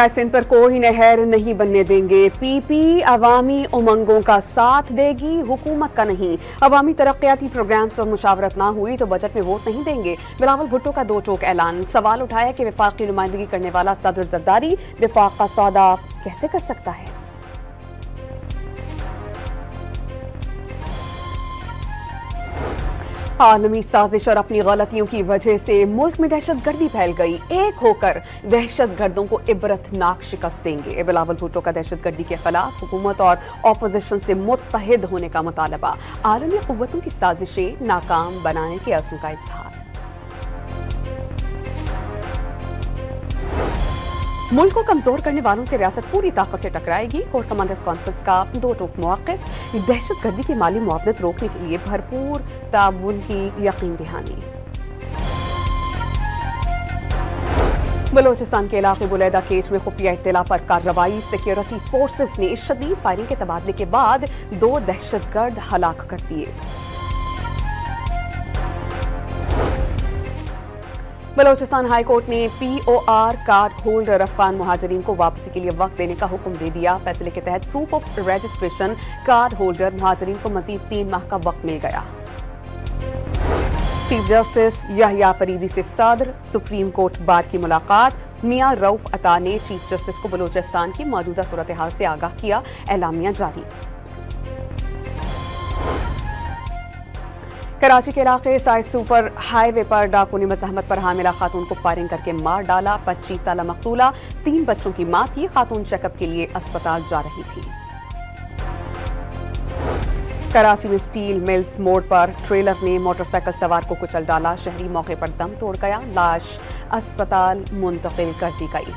दरिया सिंध पर कोई नहर नहीं बनने देंगे। पीपी अवामी उमंगों का साथ देगी, हुकूमत का नहीं। अवामी तरक्याती प्रोग्राम्स पर मुशावरत ना हुई तो बजट में वोट नहीं देंगे। बिलावल भुट्टो का दो टोक ऐलान। सवाल उठाया कि वफाक की नुमाइंदगी करने वाला सदर जरदारी वफाक का सौदा कैसे कर सकता है। आलमी साजिश और अपनी गलतियों की वजह से मुल्क में दहशतगर्दी फैल गई। एक होकर दहशतगर्दों को इबरतनाक शिकस्त देंगे। बिलावल भुट्टो का दहशतगर्दी के खिलाफ हुकूमत और अपोजिशन से मुत्तहिद होने का मुतालबा। आलमी कुव्वतों की साजिशें नाकाम बनाने के अज़्म का इजहार। मुल्क को कमजोर करने वालों से रियासत पूरी ताकत से टकराएगी। कोर कमांडर्स कॉन्फ्रेंस का दो टोक मौक़िफ़। दहशतगर्दी की माली मुआवनत रोकने के लिए भरपूर ताउन की यकीन दहानी। बलोचिस्तान के इलाके बुलैदा केज में खुफिया इत्तला पर कार्रवाई। सिक्योरिटी फोर्सेस ने शदीद फायरिंग के तबादले के बाद 2 दहशतगर्द हलाक कर दिए। बलोचिस्तान हाई कोर्ट ने POR कार्ड होल्डर अफगान मुहाजिरीन को वापसी के लिए वक्त देने का हुक्म दे दिया। फैसले के तहत proof of registration card holder मुहाजिरीन को मजीद 3 माह का वक्त मिल गया। चीफ जस्टिस यहया फरीदी से सदर सुप्रीम कोर्ट बार की मुलाकात। मियां रऊफ अता ने चीफ जस्टिस को बलोचिस्तान की मौजूदा सूरत हाल से आगाह किया। एलामिया जारी। कराची के इलाके साइड सुपर हाईवे पर डाकू ने मज़ाहमत पर हामिला खातून को फायरिंग करके मार डाला। 25 साला मकतूला 3 बच्चों की मां थी। खातून चेकअप के लिए अस्पताल जा रही थी। कराची में स्टील मिल्स मोड़ पर ट्रेलर ने मोटरसाइकिल सवार को कुचल डाला। शहरी मौके पर दम तोड़ गया। लाश अस्पताल मुंतकिल कर दी गई।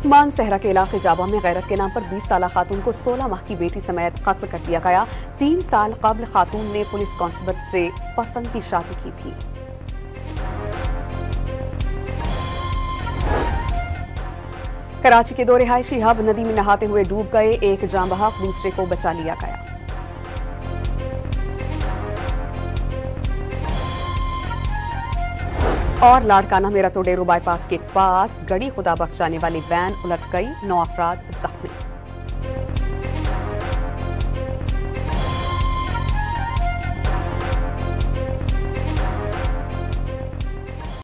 मानसहरा के इलाके जाबा में गैरत के नाम पर 20 साला खातून को 16 माह की बेटी समेत कत्ल कर दिया गया। 3 साल कबल खातून ने पुलिस कांस्टेबल से पसंद की शादी की थी। कराची के 2 रिहायशी हब नदी में नहाते हुए डूब गए। एक जाँ बहक, दूसरे को बचा लिया गया। और लाड़काना में रतोडेरो बाईपास के पास गड़ी खुदा बख्श जाने वाली वैन उलट गई। 9 अफराद जख्मी।